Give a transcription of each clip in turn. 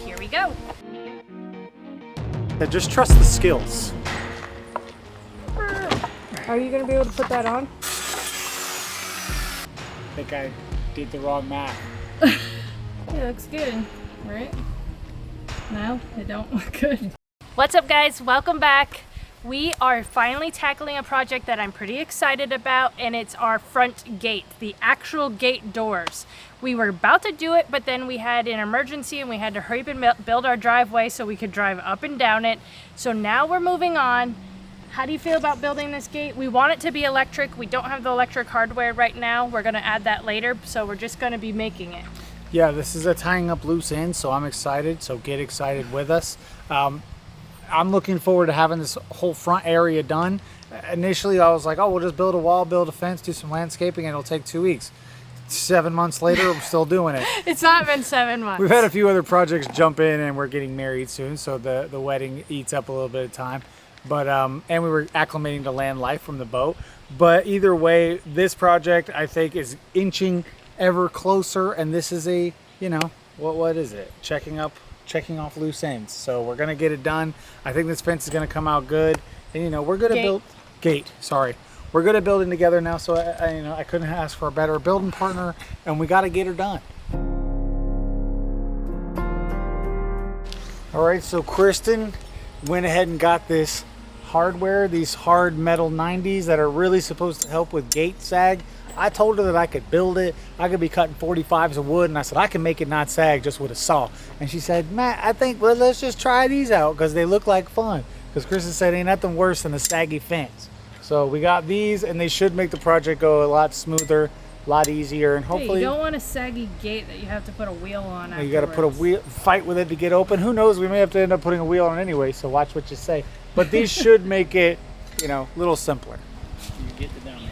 here we go. Yeah, just trust the skills. Are you gonna be able to put that on? I think I did the wrong math. It looks good, right? No, it don't look good. What's up, guys? Welcome back. We are finally tackling a project that I'm pretty excited about, and it's our front gate, the actual gate doors. We were about to do it, but then we had an emergency and we had to hurry up and build our driveway so we could drive up and down it. So now we're moving on. How do you feel about building this gate? We want it to be electric. We don't have the electric hardware right now. We're gonna add that later, so we're just gonna be making it. Yeah, this is a tying up loose ends, so I'm excited. So get excited with us. I'm looking forward to having this whole front area done. Initially, I was like, oh, we'll just build a wall, build a fence, do some landscaping, and it'll take 2 weeks. 7 months later, we're still doing it. It's not been 7 months. We've had a few other projects jump in, and we're getting married soon, so the wedding eats up a little bit of time. But and we were acclimating to land life from the boat. But either way, this project I think is inching ever closer, and this is a, you know, what is it? Checking off loose ends. So we're gonna get it done. I think this fence is gonna come out good, and you know we're good at we're good at building together now. So I couldn't ask for a better building partner, and we got to get her done. All right, so Kristen went ahead and got this hardware, these hard metal 90s that are really supposed to help with gate sag. I told her that I could build it. I could be cutting 45s of wood, and I said I can make it not sag just with a saw. And she said, Matt, I think, well, let's just try these out because they look like fun. Because Kristen said ain't nothing worse than a saggy fence. So we got these, and they should make the project go a lot smoother, a lot easier, and hopefully. Hey, you don't want a saggy gate that you have to put a wheel on afterwards. You got to put a wheel, fight with it to get open. Who knows? We may have to end up putting a wheel on anyway. So watch what you say. But these should make it, you know, a little simpler. You get the down there.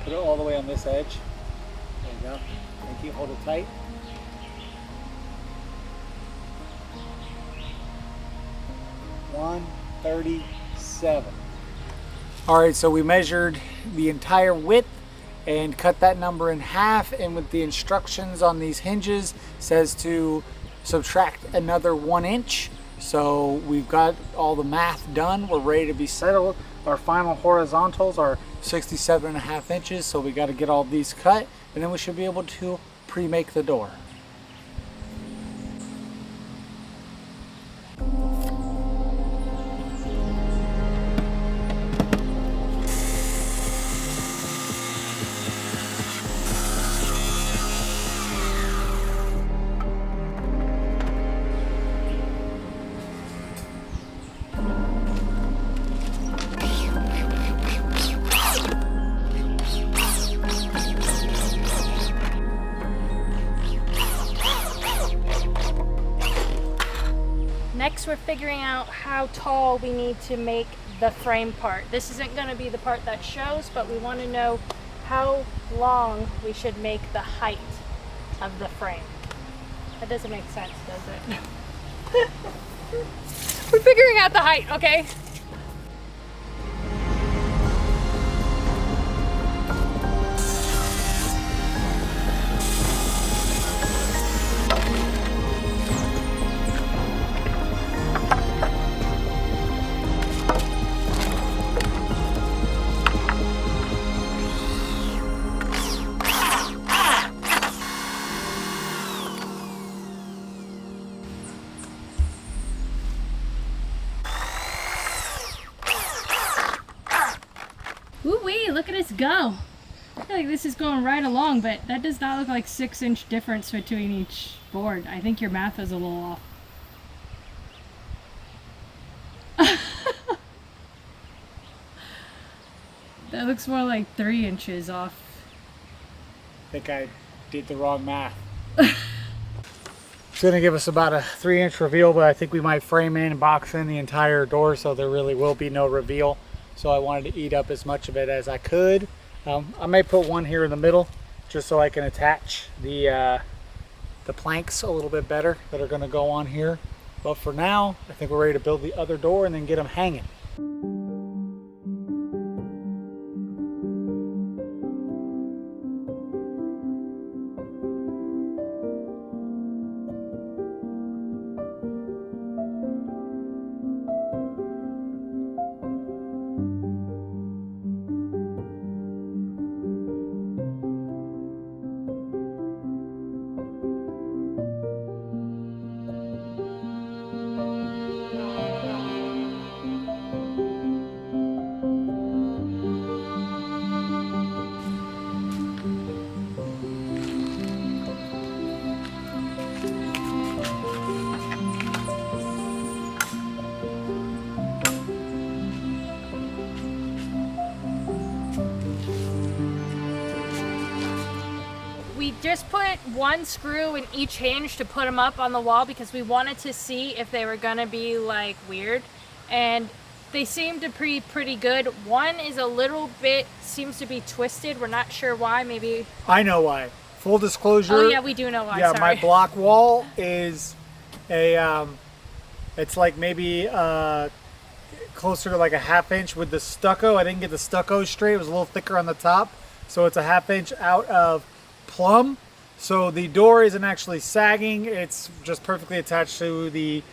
Put it all the way on this edge. There you go. Thank you. Hold it tight. $137. All right, so we measured the entire width and cut that number in half, and with the instructions on these hinges says to subtract another 1 inch. So we've got all the math done. We're ready to be settled. Our final horizontals are 67.5 inches, so we got to get all these cut, and then we should be able to pre-make the door. Next, we're figuring out how tall we need to make the frame part. This isn't going to be the part that shows, but we want to know how long we should make the height of the frame. That doesn't make sense, does it? We're figuring out the height, okay? Ooh-wee, look at us go. I feel like this is going right along, but that does not look like 6-inch difference between each board. I think your math is a little off. That looks more like 3 inches off. I think I did the wrong math. It's going to give us about a 3-inch reveal, but I think we might frame in and box in the entire door, so there really will be no reveal. So I wanted to eat up as much of it as I could. I may put one here in the middle just so I can attach the planks a little bit better that are going to go on here. But for now, I think we're ready to build the other door and then get them hanging. just put one screw in each hinge to put them up on the wall because we wanted to see if they were gonna be like weird, and they seem to be pretty good. One is a little bit, seems to be twisted. We're not sure why. Maybe I know why. Full disclosure. Oh yeah, we do know why. Yeah, sorry. My block wall is a it's like maybe closer to like a 1/2 inch with the stucco. I didn't get the stucco straight. It was a little thicker on the top, so it's a 1/2 inch out of plumb. So the door isn't actually sagging. It's just perfectly attached to the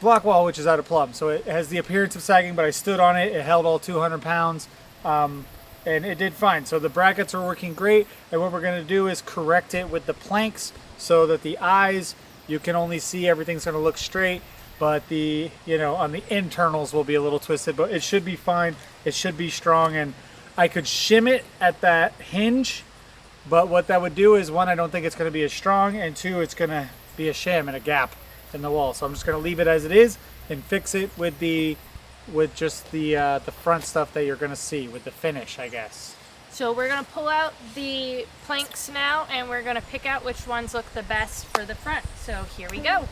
block wall, which is out of plumb. So it has the appearance of sagging, but I stood on it. It held all 200 pounds. And it did fine. So the brackets are working great, and what we're going to do is correct it with the planks so that the eyes, you can only see everything's going to look straight, but the, you know, on the internals will be a little twisted, but it should be fine. It should be strong, and I could shim it at that hinge, but what that would do is, one, I don't think it's going to be as strong, and two, it's going to be a shim and a gap in the wall. So I'm just going to leave it as it is and fix it with just the front stuff that you're gonna see with the finish, I guess. So we're gonna pull out the planks now, and we're gonna pick out which ones look the best for the front. So here we go.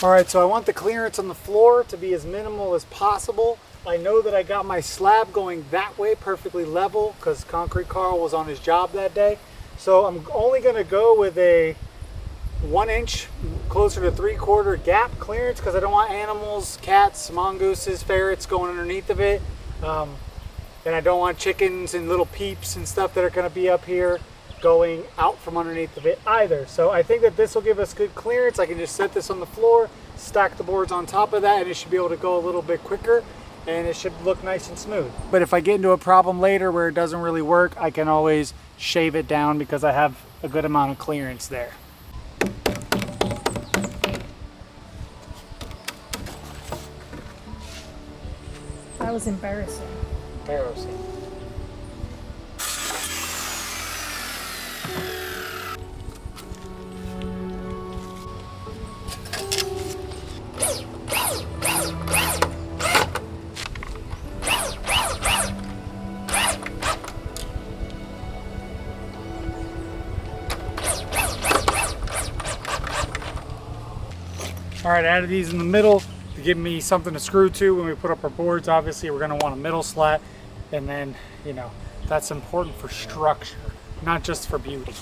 All right, so I want the clearance on the floor to be as minimal as possible. I know that I got my slab going that way perfectly level because Concrete Carl was on his job that day. So I'm only gonna go with a 1 inch, closer to 3/4 gap clearance because I don't want animals, cats, mongooses, ferrets going underneath of it. And I don't want chickens and little peeps and stuff that are gonna be up here going out from underneath of it either. So I think that this will give us good clearance. I can just set this on the floor, stack the boards on top of that, and it should be able to go a little bit quicker, and it should look nice and smooth. But if I get into a problem later where it doesn't really work, I can always shave it down because I have a good amount of clearance there. That was embarrassing. Embarrassing. All right, added these in the middle to give me something to screw to when we put up our boards. Obviously, we're gonna want a middle slat, and then, you know, that's important for structure, not just for beauty.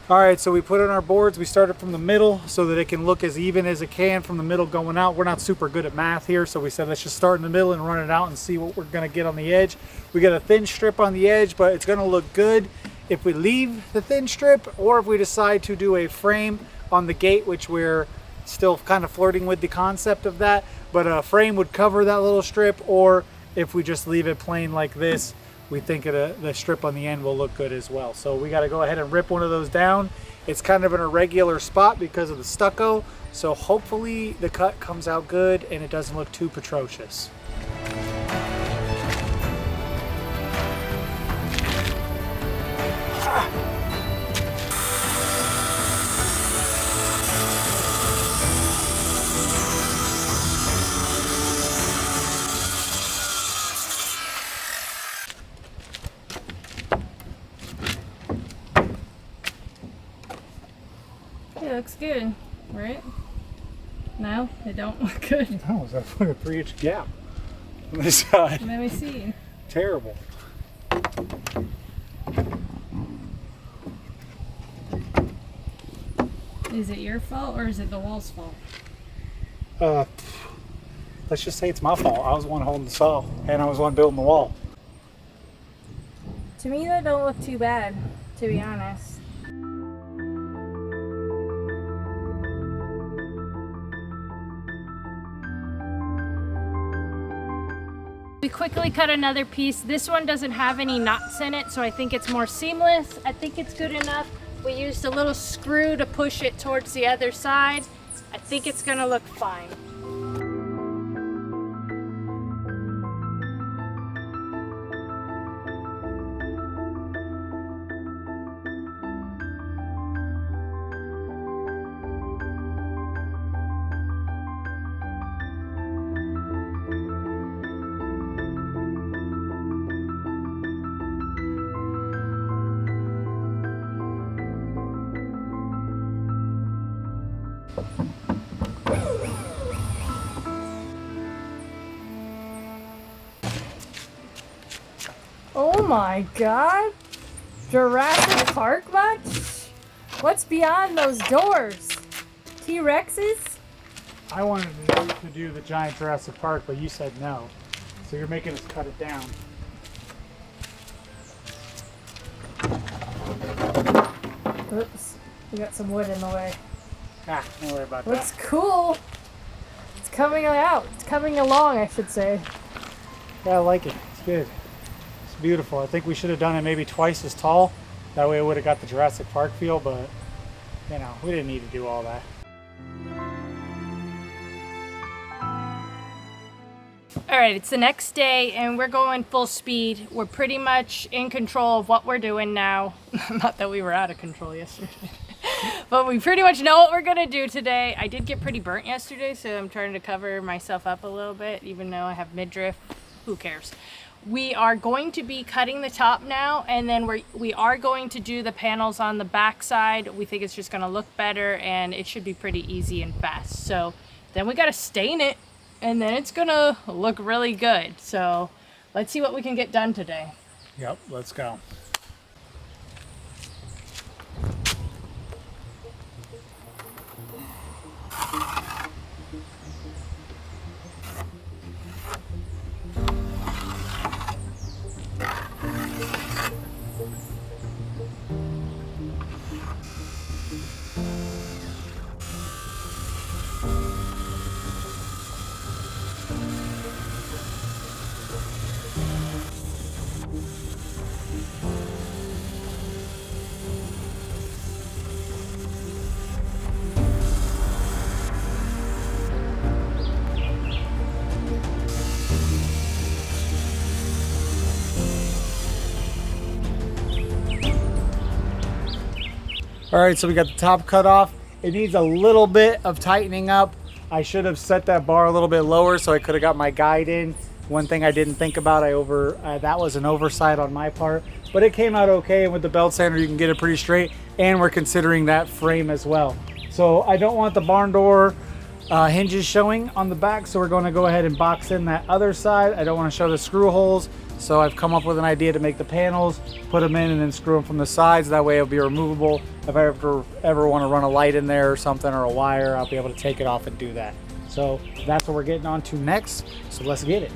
All right, so we put in our boards. We started from the middle so that it can look as even as it can from the middle going out. We're not super good at math here, so we said let's just start in the middle and run it out and see what we're gonna get on the edge. We got a thin strip on the edge, but it's gonna look good if we leave the thin strip or if we decide to do a frame on the gate, which we're still kind of flirting with the concept of that. But a frame would cover that little strip, or if we just leave it plain like this, we think the strip on the end will look good as well. So we got to go ahead and rip one of those down. It's kind of an irregular spot because of the stucco, so hopefully the cut comes out good and it doesn't look too atrocious. It looks good, right? No, it don't look good. Oh, is that like a 3-inch gap? on this side. Let me see. Terrible. Is it your fault or is it the wall's fault? Let's just say it's my fault. I was the one holding the saw, and I was the one building the wall. To me, that don't look too bad, to be honest. We quickly cut another piece. This one doesn't have any knots in it, so I think it's more seamless. I think it's good enough. We used a little screw to push it towards the other side. I think it's gonna look fine. Oh my god! Jurassic Park much? What's beyond those doors? T-Rexes? I wanted to do the giant Jurassic Park, but you said no. So you're making us cut it down. Oops, we got some wood in the way. Ah, don't worry about Looks that. cool. It's coming out. It's coming along, I should say. Yeah, I like it. It's good. It's beautiful. I think we should have done it maybe twice as tall. That way it would have got the Jurassic Park feel, but you know, we didn't need to do all that. All right, it's the next day and we're going full speed. We're pretty much in control of what we're doing now. Not that we were out of control yesterday. But we pretty much know what we're gonna do today. I did get pretty burnt yesterday, so I'm trying to cover myself up a little bit, even though I have midriff. Who cares? We are going to be cutting the top now, and then we are going to do the panels on the back side. We think it's just gonna look better, and it should be pretty easy and fast. So then we gotta stain it, and then it's gonna look really good. So let's see what we can get done today. Yep, let's go. All right, so we got the top cut off. It needs a little bit of tightening up. I should have set that bar a little bit lower so I could have got my guide in. One thing I didn't think about, that was an oversight on my part, but it came out okay. And with the belt sander, you can get it pretty straight. And we're considering that frame as well. So I don't want the barn door hinges showing on the back, so we're going to go ahead and box in that other side. I don't want to show the screw holes, so I've come up with an idea to make the panels, put them in, and then screw them from the sides. That way it'll be removable. If I ever want to run a light in there or something, or a wire, I'll be able to take it off and do that. So that's what we're getting on to next, so let's get it.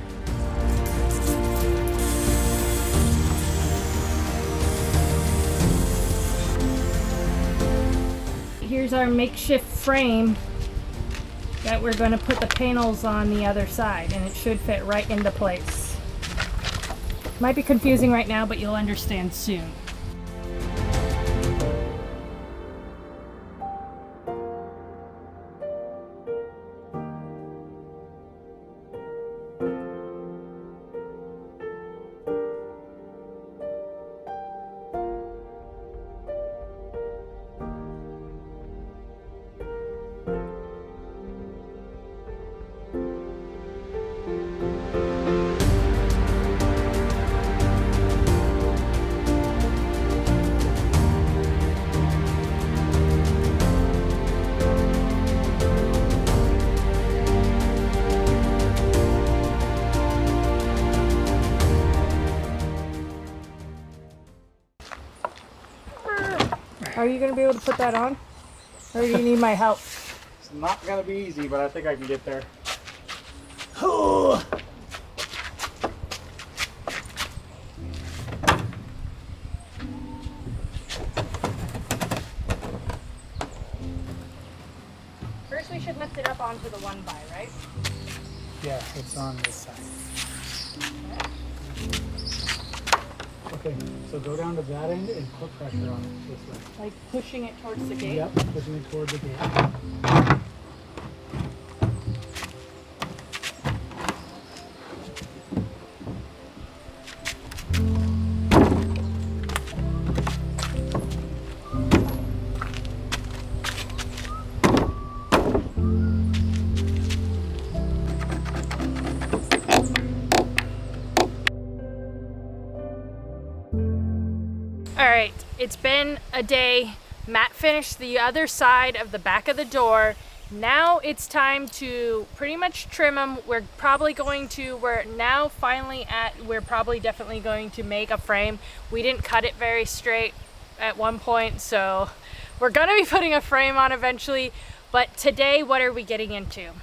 Here's our makeshift frame that we're going to put the panels on the other side, and it should fit right into place. Might be confusing right now, but you'll understand soon. Are you gonna be able to put that on? Or do you need my help? It's not gonna be easy, but I think I can get there. First we should lift it up onto the 1x, right? Yeah, it's on this side. Okay, so go down to that end and put pressure on it this way. Like pushing it towards the gate? Yep, pushing it toward the gate. All right, it's been a day. Matt finished the other side of the back of the door. Now it's time to pretty much trim them. We're probably definitely going to make a frame. We didn't cut it very straight at one point, so we're gonna be putting a frame on eventually. But today, what are we getting into?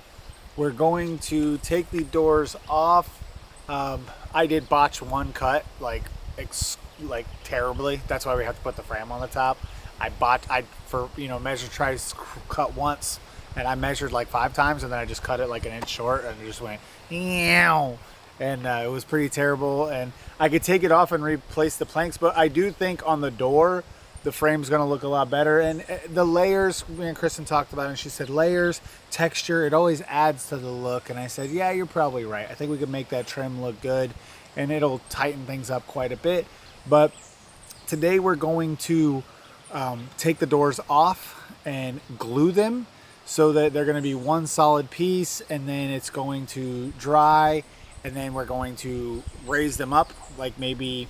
We're going to take the doors off. I did botch one cut, like terribly. That's why we have to put the frame on the top. Measure try to cut once, and I measured like 5 times, and then I just cut it like an inch short, and it just went, meow. And it was pretty terrible. And I could take it off and replace the planks, but I do think on the door, the frame's gonna look a lot better. And the layers, me and Kristen talked about it, and she said layers, texture, it always adds to the look. And I said, yeah, you're probably right. I think we could make that trim look good, and it'll tighten things up quite a bit. But today we're going to take the doors off and glue them so that they're going to be one solid piece, and then it's going to dry, and then we're going to raise them up like maybe,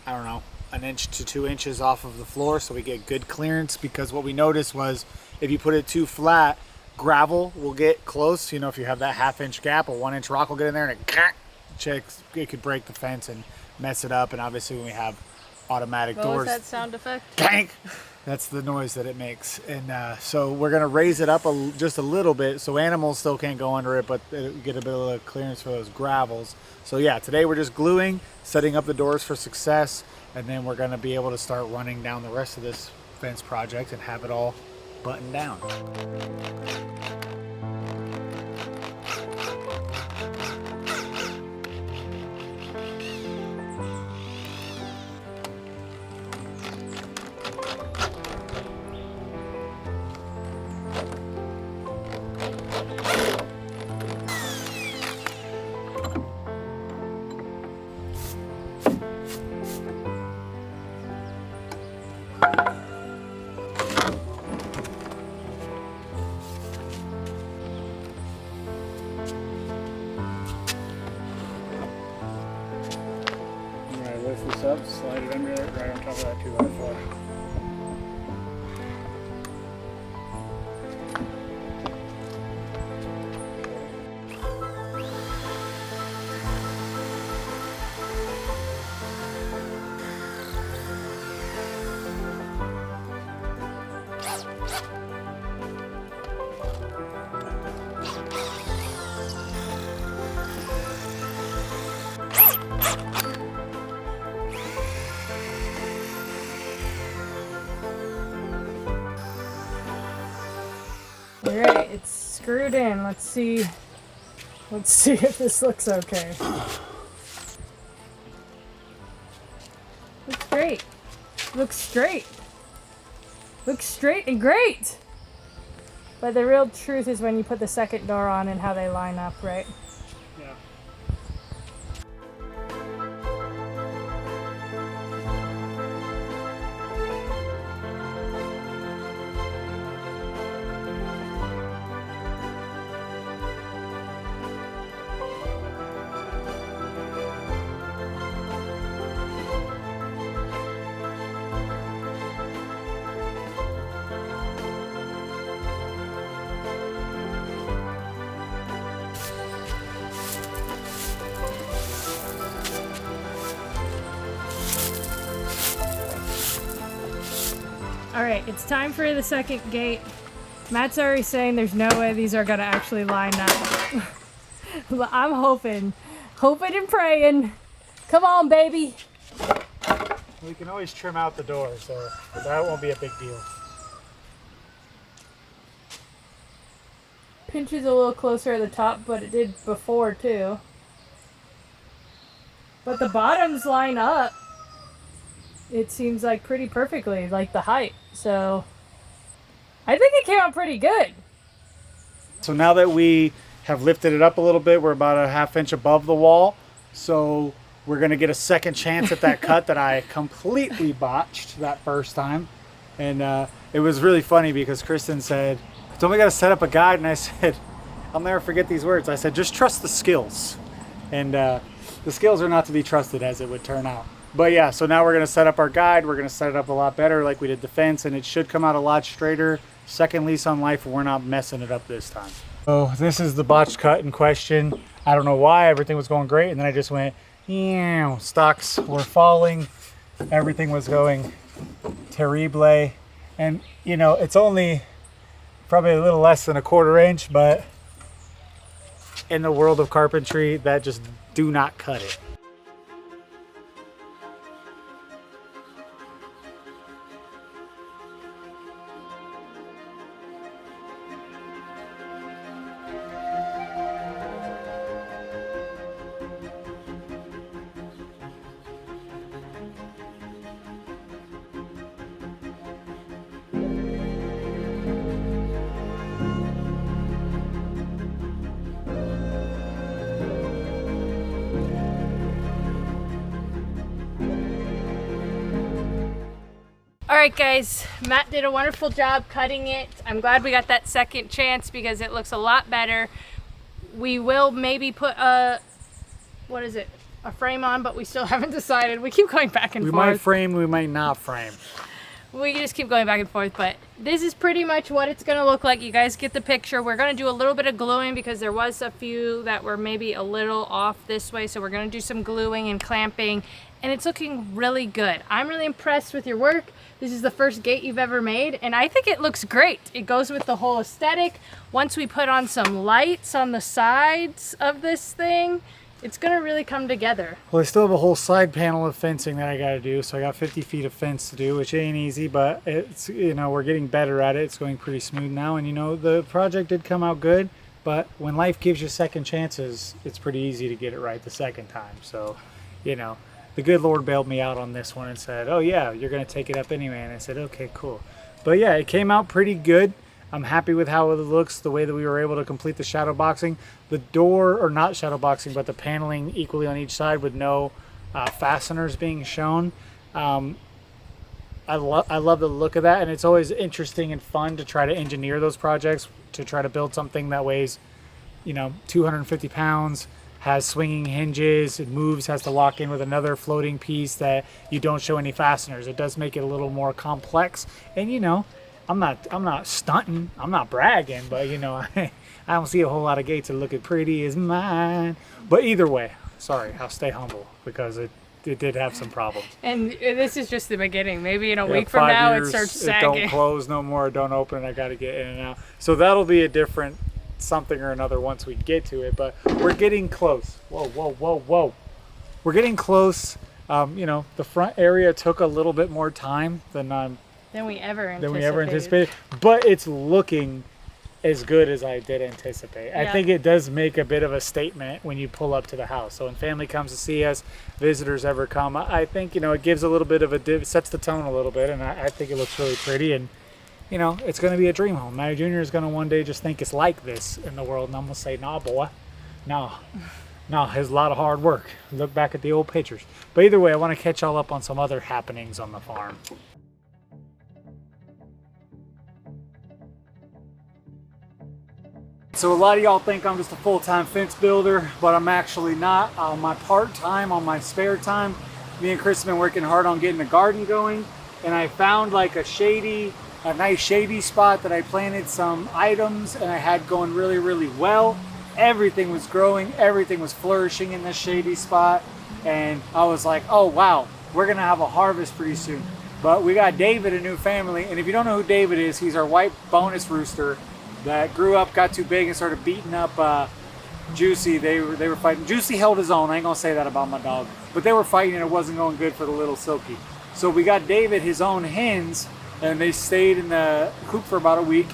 I don't know, 1 inch to 2 inches off of the floor so we get good clearance. Because what we noticed was if you put it too flat, gravel will get close. You know, if you have that 1/2 inch gap, a 1 inch rock will get in there and it could break the fence and mess it up. And obviously when we have automatic doors. What was that sound effect? Gank! That's the noise that it makes. And so we're gonna raise it up just a little bit so animals still can't go under it, but it'll get a bit of clearance for those gravels. So yeah, today we're just gluing, setting up the doors for success, and then we're gonna be able to start running down the rest of this fence project and have it all buttoned down. Lift this up, slide it under it, right on top of that 2x4. Alright, it's screwed in. Let's see if this looks okay. Looks great. Looks straight. Looks straight and great! But the real truth is when you put the second door on and how they line up, right? Yeah. All right, it's time for the second gate. Matt's already saying there's no way these are gonna actually line up. I'm hoping and praying. Come on, baby. We can always trim out the door, so that won't be a big deal. Pinches a little closer at the top, but it did before too. But the bottoms line up. It seems like pretty perfectly, like the height. So I think it came out pretty good. So now that we have lifted it up a little bit, we're about a ½ inch above the wall. So we're gonna get a second chance at that cut that I completely botched that first time. And it was really funny because Kristen said, "Don't we gotta set up a guide?" And I said, I'll never forget these words. I said, just trust the skills. And the skills are not to be trusted, as it would turn out. But yeah, so now we're gonna set up our guide. We're gonna set it up a lot better like we did the fence, and it should come out a lot straighter. Second lease on life, we're not messing it up this time. So this is the botched cut in question. I don't know why, everything was going great, and then I just went, ew, stocks were falling. Everything was going terrible. And you know, it's only probably a little less than a ½ inch, but in the world of carpentry, that just do not cut it. Alright guys, Matt did a wonderful job cutting it. I'm glad we got that second chance because it looks a lot better. We will maybe put a, what is it, a frame on, but we still haven't decided. We keep going back and forth. We might frame, we might not frame. We just keep going back and forth, but this is pretty much what it's going to look like. You guys get the picture. We're going to do a little bit of gluing because there was a few that were maybe a little off this way, so we're going to do some gluing and clamping, and it's looking really good. I'm really impressed with your work. This is the first gate you've ever made, and I think it looks great. It goes with the whole aesthetic. Once we put on some lights on the sides of this thing, it's gonna really come together. Well, I still have a whole side panel of fencing that I gotta do, so I got 50 feet of fence to do, which ain't easy, but it's, you know, we're getting better at it. It's going pretty smooth now, and you know, the project did come out good, but when life gives you second chances, it's pretty easy to get it right the second time. So, you know, the good Lord bailed me out on this one and said, oh yeah, you're gonna take it up anyway, and I said, okay, cool. But yeah, it came out pretty good. I'm happy with how it looks, the way that we were able to complete the shadow boxing. The door, or not shadow boxing, but the paneling equally on each side with no fasteners being shown. I love the look of that, and it's always interesting and fun to try to engineer those projects, to try to build something that weighs, you know, 250 pounds, has swinging hinges, it moves, has to lock in with another floating piece that you don't show any fasteners. It does make it a little more complex, and you know, I'm not stunting, I'm not bragging, but you know, I don't see a whole lot of gates that look as pretty as mine. But either way, sorry, I'll stay humble because it did have some problems. And this is just the beginning. Maybe in a week from now it starts sagging. It don't close no more, don't open, I gotta get in and out. So that'll be a different something or another once we get to it, but we're getting close. Whoa, whoa, whoa, whoa. We're getting close. You know, the front area took a little bit more time than we ever anticipated. But it's looking as good as I did anticipate. Yeah. I think it does make a bit of a statement when you pull up to the house. So when family comes to see us, visitors ever come, I think, you know, it gives a little bit of a sets the tone a little bit, and I think it looks really pretty. And you know, it's going to be a dream home. Matty Jr. is going to one day just think it's like this in the world, and I'm going to say, nah, boy, nah, it's a lot of hard work. Look back at the old pictures. But either way, I want to catch y'all up on some other happenings on the farm. So a lot of y'all think I'm just a full-time fence builder, but I'm actually not. My part-time, on my spare time, me and Chris have been working hard on getting a garden going, and I found like a nice shady spot that I planted some items and I had going really, really well. Everything was growing, everything was flourishing in this shady spot, and I was like, oh wow, we're gonna have a harvest pretty soon. But we got David a new family, and if you don't know who David is, he's our white bonus rooster that grew up, got too big, and started beating up Juicy. They were fighting. Juicy held his own. I ain't gonna say that about my dog, but they were fighting, and it wasn't going good for the little Silky. So we got David his own hens, and they stayed in the coop for about a week.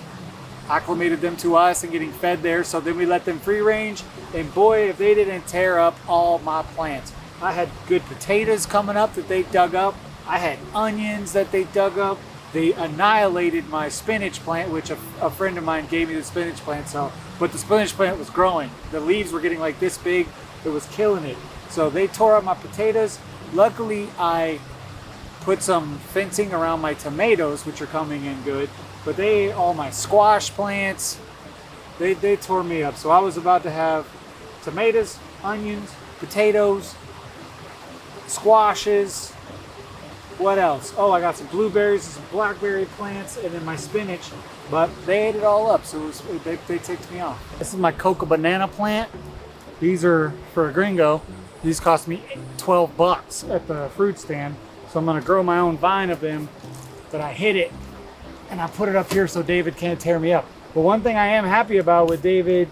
Acclimated them to us and getting fed there. So then we let them free range, and boy, if they didn't tear up all my plants. I had good potatoes coming up that they dug up. I had onions that they dug up. They annihilated my spinach plant, which a friend of mine gave me the spinach plant. So, but the spinach plant was growing. The leaves were getting like this big. It was killing it. So they tore up my potatoes. Luckily, I put some fencing around my tomatoes, which are coming in good. But they ate all my squash plants. They tore me up. So I was about to have tomatoes, onions, potatoes, squashes. What else? Oh, I got some blueberries and some blackberry plants, and then my spinach. But they ate it all up, so they ticked me off. This is my coca banana plant. These are, for a gringo, these cost me $12 at the fruit stand. So I'm gonna grow my own vine of them, but I hid it and I put it up here so David can't tear me up. But one thing I am happy about with David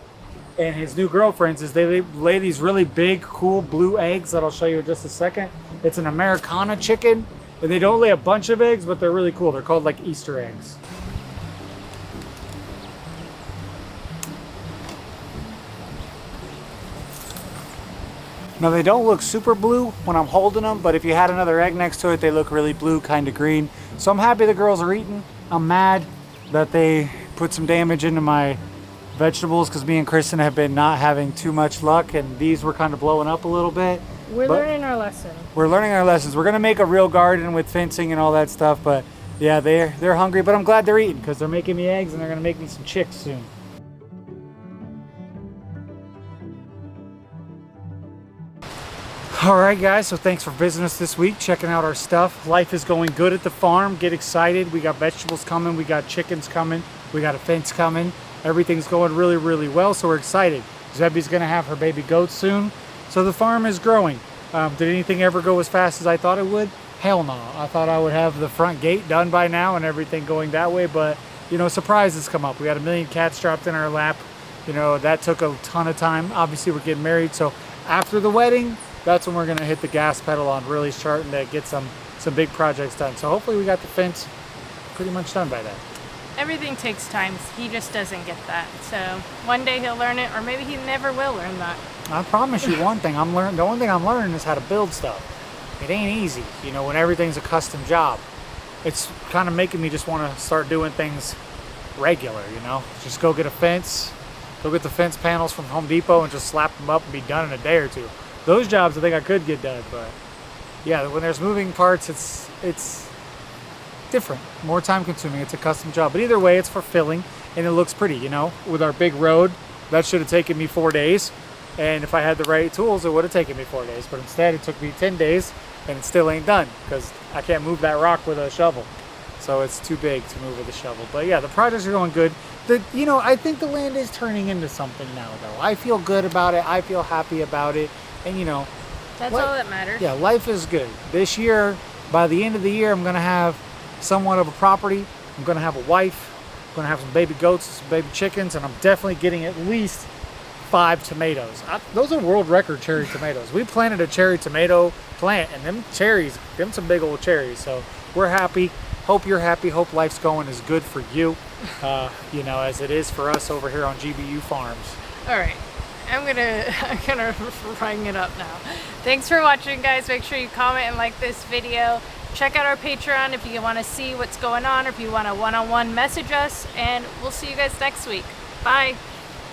and his new girlfriends is they lay these really big, cool blue eggs that I'll show you in just a second. It's an Americana chicken, and they don't lay a bunch of eggs, but they're really cool. They're called like Easter eggs. Now they don't look super blue when I'm holding them, but if you had another egg next to it, they look really blue, kind of green. So I'm happy the girls are eating. I'm mad that they put some damage into my vegetables because me and Kristen have been not having too much luck, and these were kind of blowing up a little bit. We're learning our lesson. We're learning our lessons. We're gonna make a real garden with fencing and all that stuff, but yeah, they're hungry, but I'm glad they're eating because they're making me eggs and they're gonna make me some chicks soon. All right, guys, so thanks for visiting us this week, checking out our stuff. Life is going good at the farm. Get excited. We got vegetables coming. We got chickens coming. We got a fence coming. Everything's going really, really well, so we're excited. Zebby's going to have her baby goats soon. So the farm is growing. Did anything ever go as fast as I thought it would? Hell no. I thought I would have the front gate done by now and everything going that way, but, you know, surprises come up. We got 1 million cats dropped in our lap. You know, that took a ton of time. Obviously, we're getting married, so after the wedding, that's when we're gonna hit the gas pedal on really starting to get some big projects done. So hopefully we got the fence pretty much done by then. Everything takes time. He just doesn't get that. So one day he'll learn it, or maybe he never will learn that. I promise you one thing. The only thing I'm learning is how to build stuff. It ain't easy, you know, when everything's a custom job. It's kind of making me just want to start doing things regular, you know. Just go get a fence, go get the fence panels from Home Depot and just slap them up and be done in a day or two. Those jobs I think I could get done, but yeah, when there's moving parts, it's different, more time consuming. It's a custom job, but either way, it's fulfilling and it looks pretty, you know. With our big road, that should have taken me 4 days, and if I had the right tools, it would have taken me 4 days, but instead it took me 10 days and it still ain't done because I can't move that rock with a shovel. So it's too big to move with a shovel. But yeah, the projects are going good. You know, I think the land is turning into something now, though. I feel good about it. I feel happy about it. And you know, that's all that matters. Yeah, life is good. This year, by the end of the year, I'm gonna have somewhat of a property. I'm gonna have a wife. I'm gonna have some baby goats, some baby chickens, and I'm definitely getting at least 5 tomatoes. Those are world record cherry tomatoes. We planted a cherry tomato plant, and them cherries, some big old cherries. So we're happy. Hope you're happy. Hope life's going as good for you, you know, as it is for us over here on GBU Farms. All right. I'm gonna ring it up now. Thanks for watching, guys. Make sure you comment and like this video. Check out our Patreon if you want to see what's going on, or if you want to one-on-one message us, and we'll see you guys next week. Bye.